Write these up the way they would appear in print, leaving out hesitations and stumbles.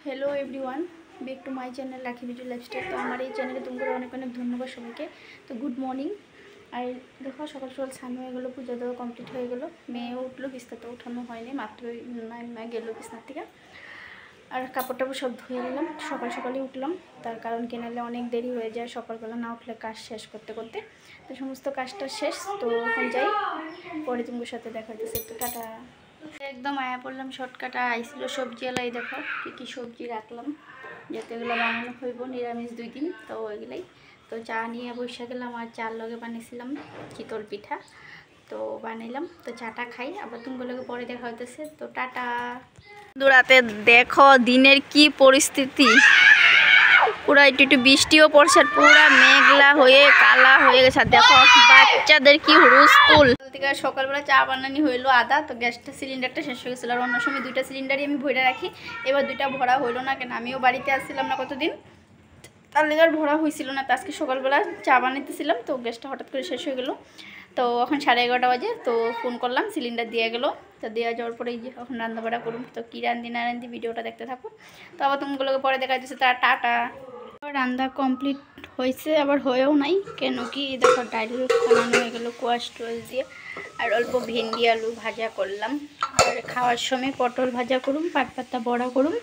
Hello everyone back to my channel Lakhi Biju lifestyle. तो हमारे चैनले तुम्हारे अनेक अनेक धन्यवाद सबाई के। तो गुड मर्निंग और देखो सकाल सकाल सान हो गलो पूजा देवा कमप्लीट हो गलो मेये उठलो बिस्ता तो उठानो हयनि मात्र मा गेलो बिस्तार थेके और कपड़ टापड़ सब धुए निलाम सकाल सकाल उठलाम तार कारण कि नाहले अनेक देरी हो जाए सकाल बेला ना उठले काज शेष करते करते तो समस्त काजटा शेष। तो এখন যাই পরে তোমাদের সাথে দেখা হচ্ছে। তো টাটা एकदम आया पड़लाम शर्टकाटा आईছিল सब्जियालाई देखो कि सब्जी रखलाम जाते एगुलो बानानो हইব निरामिष 2 दिन तो एगुলাই तो चा निये बসে গেলাম আর চার লগে বানাইছিলাম চিতল পিঠা তো বানাইলাম তো চাটা খাই আবার তোমাগুলোকে পরে দেখা হইতেছে। তো টাটা দুরাতে দেখো দিনের কি পরিস্থিতি पूरा একটু বৃষ্টিও পড়ছে আর পুরা মেঘলা হয়ে কালা হয়ে গেছে। দেখো বাচ্চাদের কি হুলস্থুল। সকালবেলা চা বানানি হইলো আদা তো গ্যাসটা সিলিন্ডারটা শেষ হয়ে গেছিলো আর অন্য সময় দুইটা সিলিন্ডারই আমি ভরে রাখি এবার দুইটা ভরা হইলো না কেন আমিও বাড়িতে আসছিলাম না কতদিন তার লেগে ভরা হয়েছিল না। তো আজকে সকালবেলা চা বানাইতেছিলাম তো গ্যাসটা হঠাৎ করে শেষ হয়ে গেল তো এখন 11:30 বাজে তো ফোন করলাম সিলিন্ডার দিয়ে গেলো তো দেওয়া যাওয়ার পরে যে এখন রান্নাবাড়া করুন তো কী রান্ধি না রান্ধি ভিডিওটা দেখতে থাকো। তো আবার তোমাগুলোকে পরে দেখা যাচ্ছে তার টাটা রান্না কমপ্লিট হয়েছে আবার হয়েও নাই কেন কি দেখো ডাল বানানো হয়ে গেলো কোয়াশ টোয়াশ দিয়ে আর অল্প ভেন্ডি আলু ভাজা করলাম আর খাওয়ার সময় পটল ভাজা করুম পাট পাতা বড়া করুম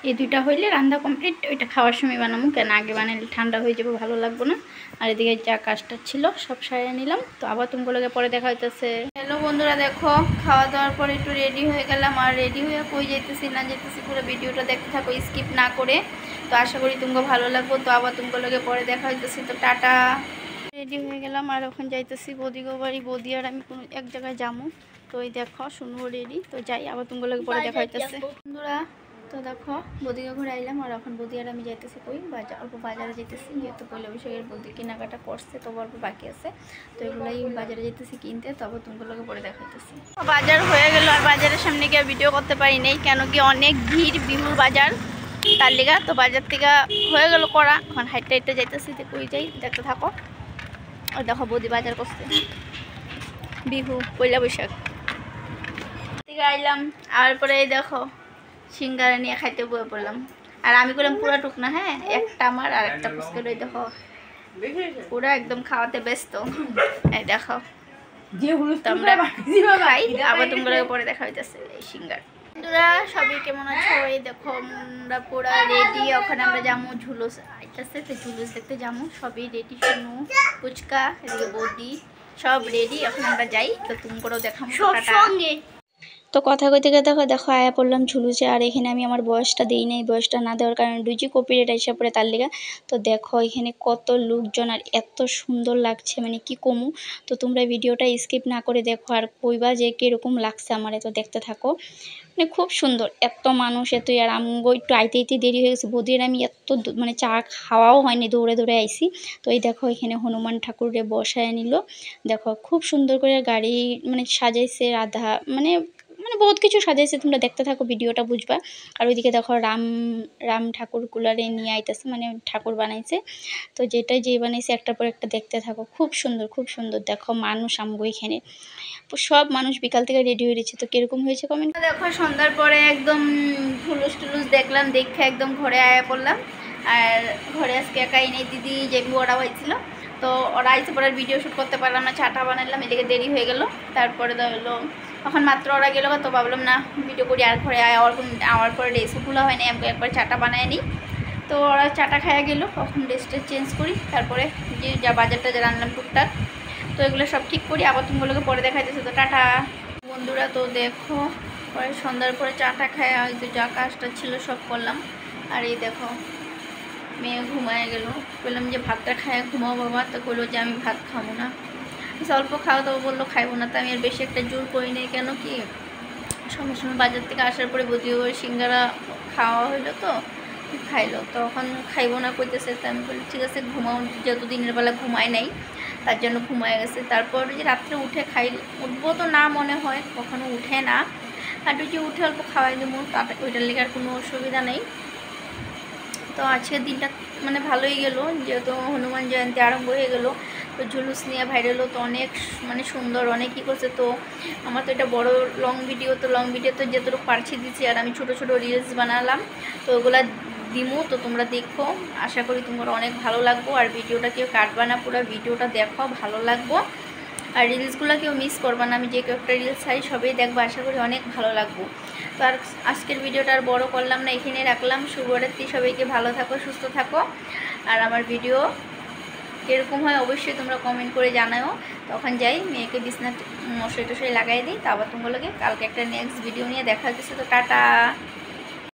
এই দুইটা হইলে রান্না কমপ্লিট। ওইটা খাওয়ার সময় বানাবো কেন আগে বানালে ঠান্ডা হয়ে যাবে ভালো লাগবে না আর এদিকে যা কাজটা ছিল সব সারিয়ে নিলাম। তো আবার তোমাগুলোকে পরে দেখা হইতেছে। হ্যালো বন্ধুরা দেখো খাওয়া দাওয়ার পরে একটু রেডি হয়ে গেলাম আর রেডি হয়ে কই যাইতেছি না যেতেছি পুরো ভিডিওটা দেখতে থাকো স্কিপ না করে। তো আশা করি তোমাকে ভালো লাগবে। তো আবার তোমাগুলোকে পরে দেখা হইতেছে। তো টাটা রেডি হয়ে গেলাম আর ওখানে যাইতেছি বদিগো বাড়ি বদি আর আমি কোনো এক জায়গায় যাবো তো এই দেখো শুনবো রেডি তো যাই আবার তোমাগুলোকে পরে দেখা হইতেছে বন্ধুরা। তো দেখো বদিগো ঘুরে আইলাম আর এখন বদি আর আমি যাইতেছি কই বাজার অল্প বাজারে যেতেছি যেহেতু পয়লা বৈশাখের বদি কেনাকাটা করছে তো অল্প বাকি আছে তো এগুলাই বাজারে যেতেছি কিনতে। তবে তোমাগুলোকে পরে দেখা হইতেছে। বাজার হয়ে গেল আর বাজারের সামনে গিয়ে ভিডিও করতে পারি নাই কেন কি অনেক ভিড় বিহুর বাজার তার লিগা তো বাজার থেকে হয়ে গেল করা এখন হাইটে হাইটে যাইতেছি কই যাই দেখতে থাকো। আর দেখো বদি বাজার করছে বিহু পয়লা বৈশাখ থেকে আইলাম আর পরে এই দেখো সিঙ্গারা নিয়ে খাইতে বয়ে পড়লাম আর আমি করলাম পুরা টুক না হ্যাঁ একটা আমার আর একটা পুষ্কর ওই দেখো পুরা একদম খাওয়াতে ব্যস্ত এই দেখো তোমরা খাই আবার তোমরা পরে দেখা হইতেছে এই সিঙ্গার। বন্ধুরা সবাই কেমন আছো এই দেখো আমরা পুরা রেডি ওখানে আমরা যাবো ঝুলুস আইতেছে তো ঝুলুস দেখতে যাবো সবই রেডি শুনু ফুচকা এদিকে বদি সব রেডি এখন আমরা যাই তো তুমি করেও দেখাবো সঙ্গে। তো কথা কইতে গিয়ে দেখো দেখো আয়া পড়লাম ঝুলুসে আর এখানে আমি আমার বয়সটা দিই নাই বয়সটা না দেওয়ার কারণে ডুজি কপিরাইট এসে পড়ে তার লিগা। তো দেখো এখানে কত লোকজন আর এত সুন্দর লাগছে মানে কি কমু। তো তোমরা ভিডিওটা স্কিপ না করে দেখো আর কইবা যে কীরকম লাগছে আমার তো দেখতে থাকো মানে খুব সুন্দর এত মানুষ এত আর আমগো একটু আইতে আইতে দেরি হয়ে গেছে বদির আমি এত মানে চা খাওয়াও হয়নি দৌড়ে দৌড়ে আইসি। তো এই দেখো এখানে হনুমান ঠাকুরে বসায় নিল দেখো খুব সুন্দর করে গাড়ি মানে সাজাইছে রাধা মানে মানে বহুত কিছু সাজাইছে তোমরা দেখতে থাকো ভিডিওটা বুঝবা। আর ওইদিকে দেখো রাম ঠাকুর কুলারে নিয়ে আইতেছে মানে ঠাকুর বানাইছে তো যেটাই যে বানাইছে একটার পর একটা দেখতে থাকো খুব সুন্দর দেখো মানুষ আমগো এখানে সব মানুষ বিকাল থেকে রেডি হয়ে রয়েছে। তো কিরকম হয়েছে কমেন্ট দেখো। সন্ধ্যার পরে একদম ঝুলুস টুলুস দেখলাম দেখে একদম ঘরে আয়া পড়লাম আর ঘরে আজকে একাই নেই দিদি যেমনি ওরা হয়েছিল তো ওরা আইসে পরে ভিডিও শ্যুট করতে পারলাম না চাটা বানালাম এদিকে দেরি হয়ে গেল তারপরে হলো এখন মাত্র ওরা গেল তো ভাবলাম না ভিডিও করি আর ঘরে আওয়ার পরে ড্রেসও খোলা হয় না আমাকে একবার চাটা বানায় নিই। তো ওরা চাটা খাইয়া গেল এখন ড্রেসটা চেঞ্জ করি তারপরে যে যা বাজারটা যা রান্নাম টুকটাক তো এগুলো সব ঠিক করি আবার তুমগুলোকে পরে দেখাইতেছে। তো টাটা বন্ধুরা তো দেখো পরে সন্ধ্যার পরে চাটা খাইয়া হয়তো যা কাজটা ছিল সব করলাম আর এই দেখো মেয়ে ঘুমায় গেল বললাম যে ভাতটা খাইয়া ঘুমাও বাবা তো বললো যে আমি ভাত খাবো না অল্প খাওয়া দাওয়া বললো খাইবো না তো আমি আর বেশি একটা জোর করি নাই কেন কি সময় বাজার থেকে আসার পরে বদিও সিঙ্গারা খাওয়া হইলো তো খাইলো তখন খাইবো না কইতেছে তো আমি বলি ঠিক আছে ঘুমাও যেহেতু দিনের বেলা ঘুমায় নাই তার জন্য ঘুমায় গেছে। তারপর যে রাত্রে উঠে খাই উঠবো তো না মনে হয় কখনো উঠে না আর যে উঠে অল্প খাওয়াই দেবো তাতে ওইটার লেগে আর কোনো অসুবিধা নেই। তো আজকের দিনটা মানে ভালোই গেল যেহেতু হনুমান জয়ন্তী আরম্ভ হয়ে গেল তো ঝুলুস নিয়ে ভাইরাল তো অনেক মানে সুন্দর অনেকই করছে। তো আমার তো এটা বড় লং ভিডিও, তো লং ভিডিও তো যতটুকু পারছি দিচ্ছি, আর আমি ছোট ছোট রিলস বানালাম, তো ওগুলা দিমু। তো তোমরা দেখো, আশা করি তোমার অনেক ভালো লাগবো। আর ভিডিওটা কেউ কাটবা না, পুরো ভিডিওটা দেখো, ভালো লাগবো। আর রিলসগুলো কেউ মিস করবা না, আমি যে একটা রিলস ছাড়ি সবাই দেখবো, আশা করি অনেক ভালো লাগবো। তো আর আজকের ভিডিওটা আর বড় করলাম না, এখানে রাখলাম। শুভরাত্রি, সবাইকে ভালো থাকো, সুস্থ থাকো। আর আমার ভিডিও কীরকম হয় অবশ্যই তোমরা কমেন্ট করে জানাও। তখন যাই মেয়েকে বিছনা মশারি টশারি লাগাই দিই। তো আবার তোমাগুলোকে কালকে একটা নেক্সট ভিডিও নিয়ে দেখা হচ্ছে। তো টাটা।